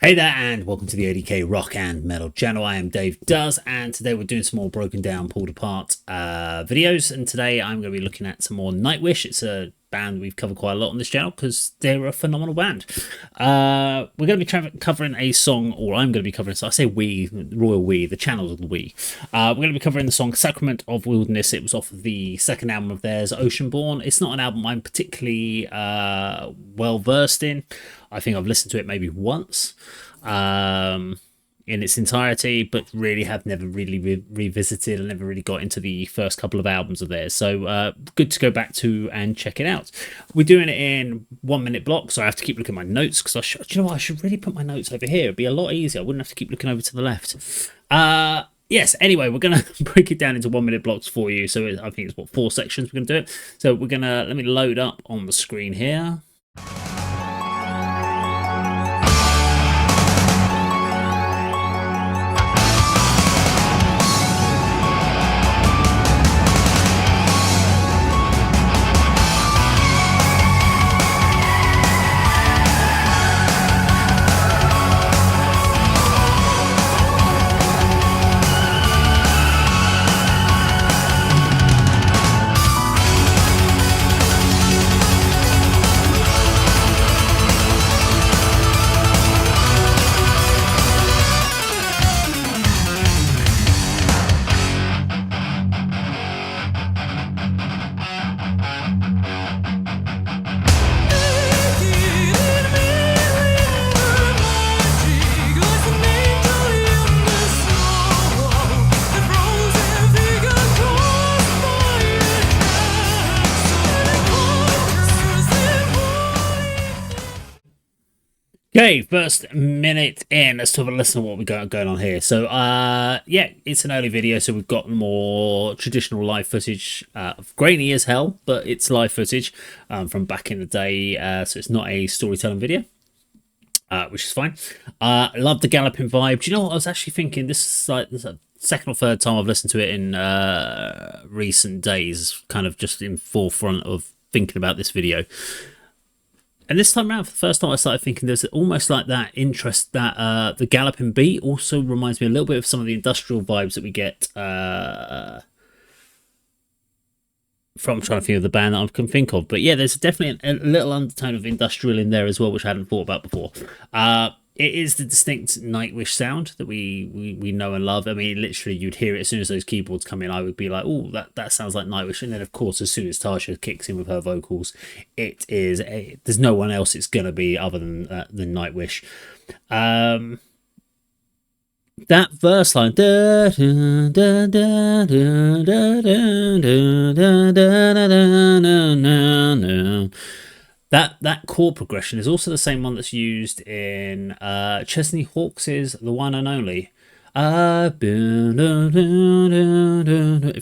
Hey there and welcome to the A.D.K Rock and Metal channel. I am Dave Does, and today we're doing some more broken down, pulled apart videos, and today I'm going to be looking at some more Nightwish. It's a band we've covered quite a lot on this channel because they're a phenomenal band. We're going to be covering a song, or I'm going to be covering, so I say we, royal we, the channels of the we. We're going to be covering the song Sacrament of Wilderness. It was off of the second album of theirs, Oceanborn. It's not an album I'm particularly well versed in. I think I've listened to it maybe once in its entirety, but really have never really revisited and never really got into the first couple of albums of theirs. So good to go back to and check it out. We're doing it in 1 minute blocks, so I have to keep looking at my notes because do you know what? I should really put my notes over here. It'd be a lot easier. I wouldn't have to keep looking over to the left. Yes, anyway, we're going to break it down into 1 minute blocks for you. So I think it's 4 sections we're going to do it. So we're going to, let me load up on the screen here. Okay, first minute in, let's have a listen to what we got going on here. So, yeah, it's an early video, so we've got more traditional live footage, grainy as hell, but it's live footage from back in the day, so it's not a storytelling video, which is fine. Love the galloping vibe. Do you know what I was actually thinking? This is like the second or third time I've listened to it in recent days, kind of just in forefront of thinking about this video. And this time around, for the first time, I started thinking there's almost like that interest that the galloping beat also reminds me a little bit of some of the industrial vibes that we get from, I'm trying to think of the band that I can think of. But yeah, there's definitely a little undertone of industrial in there as well, which I hadn't thought about before. It is the distinct Nightwish sound that we know and love. I mean, literally, you'd hear it as soon as those keyboards come in. I would be like, oh, that sounds like Nightwish. And then, of course, as soon as Tasha kicks in with her vocals, it is there's no one else it's going to be other than Nightwish. That verse line, that chord progression is also the same one that's used in Chesney Hawkes' The One and Only. If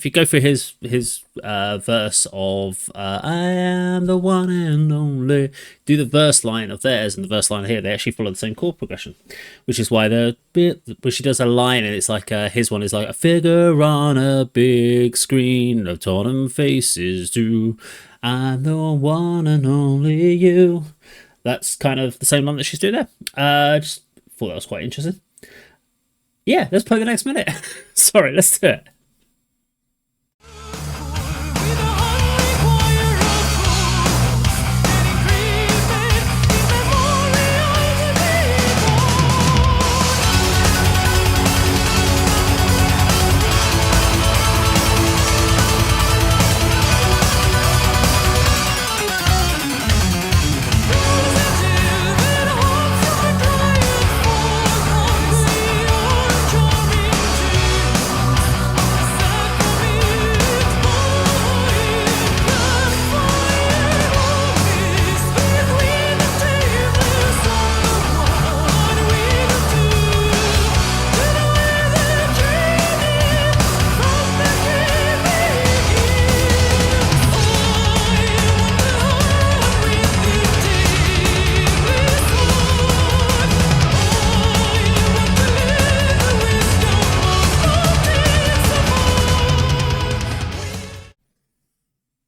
you go through his verse of I am the one and only, do the verse line of theirs and the verse line here, they actually follow the same chord progression, which is why the bit where she does a line and it's like his one is like a figure on a big screen of taunt faces too. I'm the one and only you. That's kind of the same line that she's doing there. Just thought that was quite interesting. Yeah, let's play the next minute. Sorry, let's do it.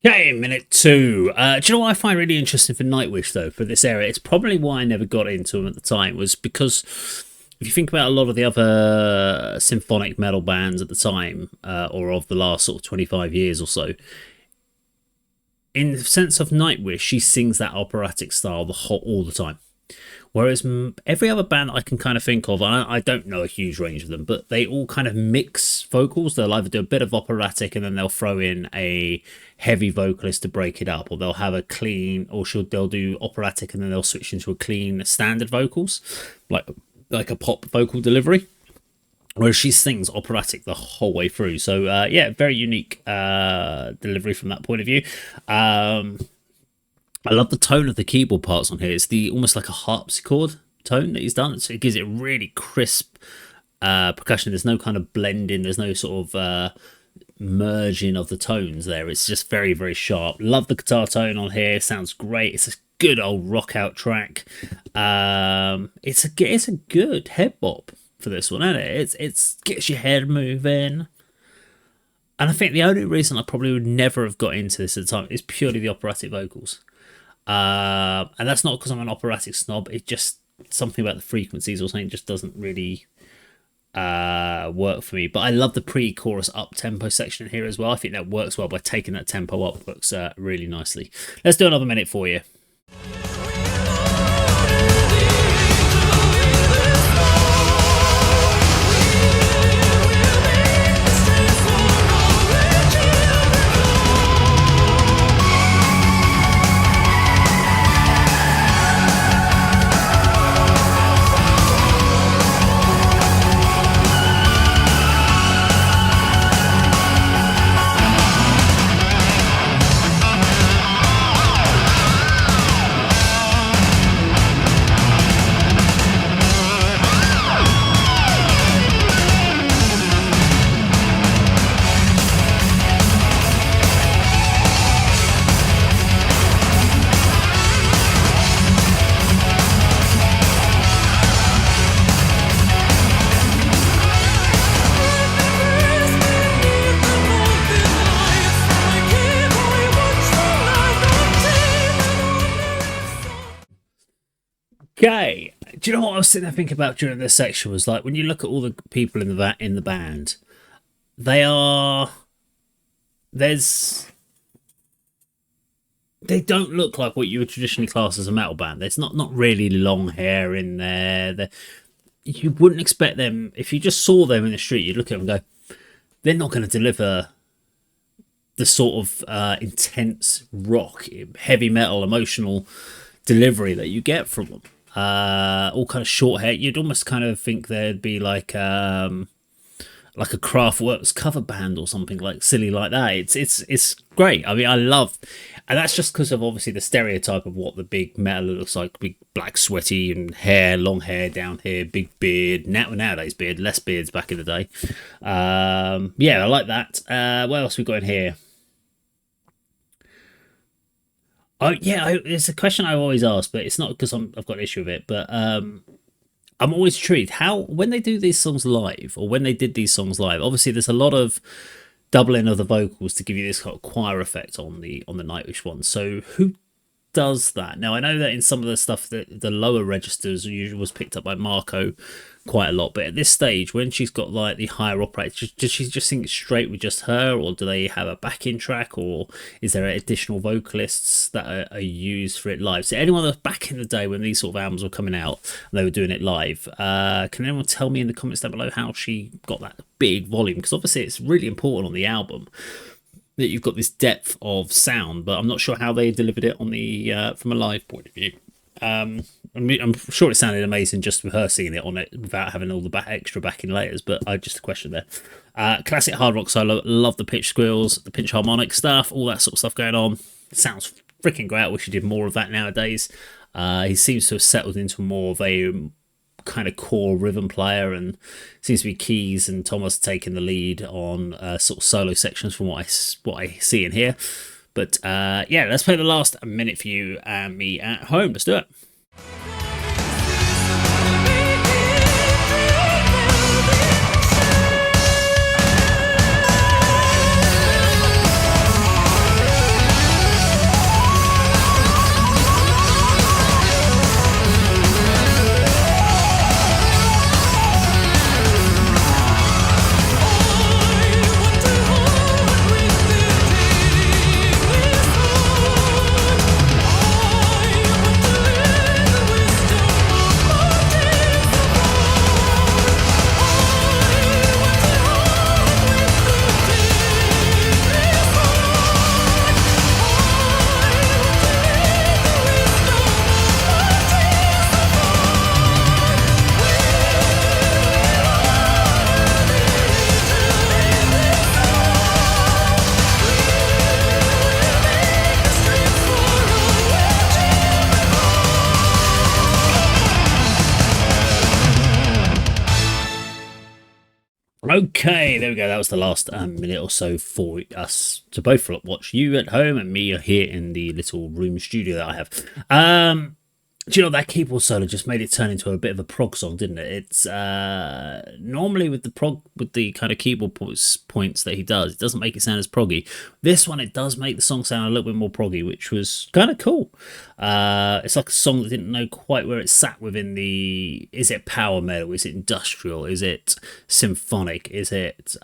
Okay, minute two. Do you know what I find really interesting for Nightwish, though, for this era? It's probably why I never got into them at the time, was because if you think about a lot of the other symphonic metal bands at the time, or of the last sort of 25 years or so, in the sense of Nightwish, she sings that operatic style all the time. Whereas every other band I can kind of think of, and I don't know a huge range of them, but they all kind of mix vocals. They'll either do a bit of operatic and then they'll throw in a heavy vocalist to break it up, or they'll have a clean, or they'll do operatic and then they'll switch into a clean standard vocals, like a pop vocal delivery. Whereas she sings operatic the whole way through. So yeah, very unique delivery from that point of view. I love the tone of the keyboard parts on here. It's almost like a harpsichord tone that he's done. So it gives it really crisp percussion. There's no kind of blending. There's no sort of merging of the tones there. It's just very, very sharp. Love the guitar tone on here. Sounds great. It's a good old rock out track. It's a good head bop for this one, isn't it? It gets your head moving. And I think the only reason I probably would never have got into this at the time is purely the operatic vocals. And that's not because I'm an operatic snob. It's just something about the frequencies or something just doesn't really work for me. But I love the pre-chorus up-tempo section here as well. I think that works well by taking that tempo up. Works really nicely. Let's do another minute for you. Okay, do you know what I was sitting there thinking about during this section was like when you look at all the people in the band, they don't look like what you would traditionally class as a metal band. There's not really long hair in there. You wouldn't expect them, if you just saw them in the street, you'd look at them and go, they're not going to deliver the sort of intense rock, heavy metal, emotional delivery that you get from them. All kind of short hair. You'd almost kind of think there'd be like a Kraftwerk's cover band or something like silly like that. It's great. I mean, I love, and that's just because of obviously the stereotype of what the big metal looks like: big black sweaty and hair, long hair down here, big beard. Nowadays beard, less beards back in the day. Yeah, I like that. What else we got in here? Oh yeah, it's a question I always ask, but it's not because I've got an issue with it. But I'm always intrigued how when they do these songs live, or when they did these songs live. Obviously, there's a lot of doubling of the vocals to give you this kind of choir effect on the Nightwish one. So who does that? Now I know that in some of the stuff that the lower registers usually was picked up by Marco quite a lot, but at this stage when she's got like the higher operator, does she just sing it straight with just her, or do they have a backing track, or is there additional vocalists that are used for it live? So anyone that's back in the day when these sort of albums were coming out and they were doing it live, can anyone tell me in the comments down below how she got that big volume? Because obviously it's really important on the album that you've got this depth of sound, but I'm not sure how they delivered it on the from a live point of view. I'm sure it sounded amazing just with her singing it on it without having all the extra backing layers, but just a question there. Classic hard rock solo. Love the pitch squeals, the pinch harmonic stuff, all that sort of stuff going on. It sounds freaking great. I wish he did more of that nowadays. He seems to have settled into more of a kind of core rhythm player, and seems to be Keys and Thomas taking the lead on sort of solo sections from what I see in here. But yeah, let's play the last minute for you and me at home. Let's do it. Okay, there we go. That was the last minute or so for us to both watch. You at home and me here in the little room studio that I have. Do you know that keyboard solo just made it turn into a bit of a prog song, didn't it? It's normally with the prog, with the kind of keyboard points that he does, it doesn't make it sound as proggy. This one, it does make the song sound a little bit more proggy, which was kind of cool. It's like a song that didn't know quite where it sat within the. Is it power metal? Is it industrial? Is it symphonic? Is it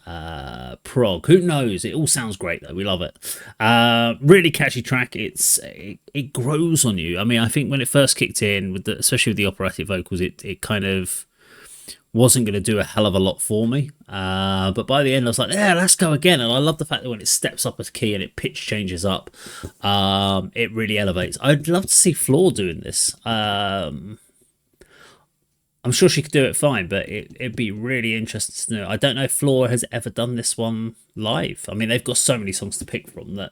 prog? Who knows? It all sounds great though. We love it. Really catchy track. It grows on you. I mean, I think when it first kicked in, with especially with the operatic vocals, it kind of wasn't going to do a hell of a lot for me. But by the end, I was like, yeah, let's go again. And I love the fact that when it steps up a key and it pitch changes up, it really elevates. I'd love to see Floor doing this. I'm sure she could do it fine, but it'd be really interesting to know. I don't know if Floor has ever done this one live. I mean, they've got so many songs to pick from that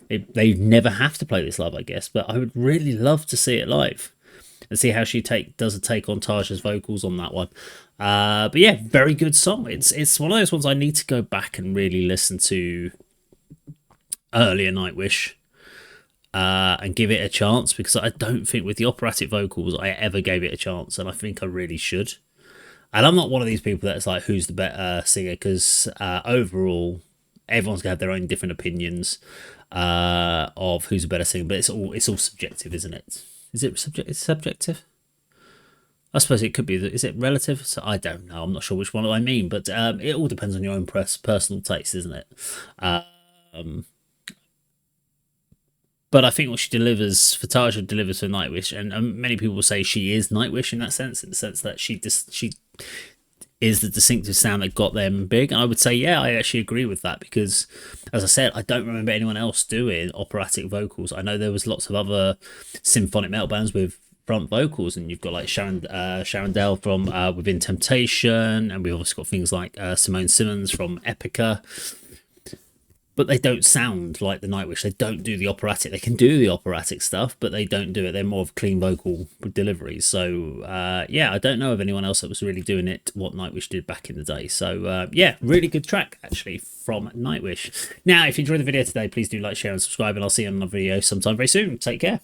they never have to play this live, I guess. But I would really love to see it live and see how she does a take on Taja's vocals on that one. But yeah, very good song. It's one of those ones I need to go back and really listen to earlier Nightwish. And give it a chance, because I don't think with the operatic vocals I ever gave it a chance, and I think I really should. And I'm not one of these people that's like, who's the better singer, because overall everyone's gonna have their own different opinions of who's a better singer, but it's all subjective, isn't it? Is it subjective? It's subjective. I suppose it could be. Is it relative? So I don't know. I'm not sure which one I mean, but it all depends on your own personal taste, isn't it? But I think what she delivers, Fataja delivers for Nightwish, and many people will say she is Nightwish in the sense that she is the distinctive sound that got them big. And I would say, yeah, I actually agree with that, because, as I said, I don't remember anyone else doing operatic vocals. I know there was lots of other symphonic metal bands with front vocals, and you've got like Sharon Dell from Within Temptation, and we've also got things like Simone Simmons from Epica. But they don't sound like the Nightwish. They don't do the operatic. They can do the operatic stuff, but they don't do it. They're more of clean vocal deliveries. So, yeah, I don't know of anyone else that was really doing it what Nightwish did back in the day. So, yeah, really good track, actually, from Nightwish. Now, if you enjoyed the video today, please do like, share, and subscribe, and I'll see you on another video sometime very soon. Take care.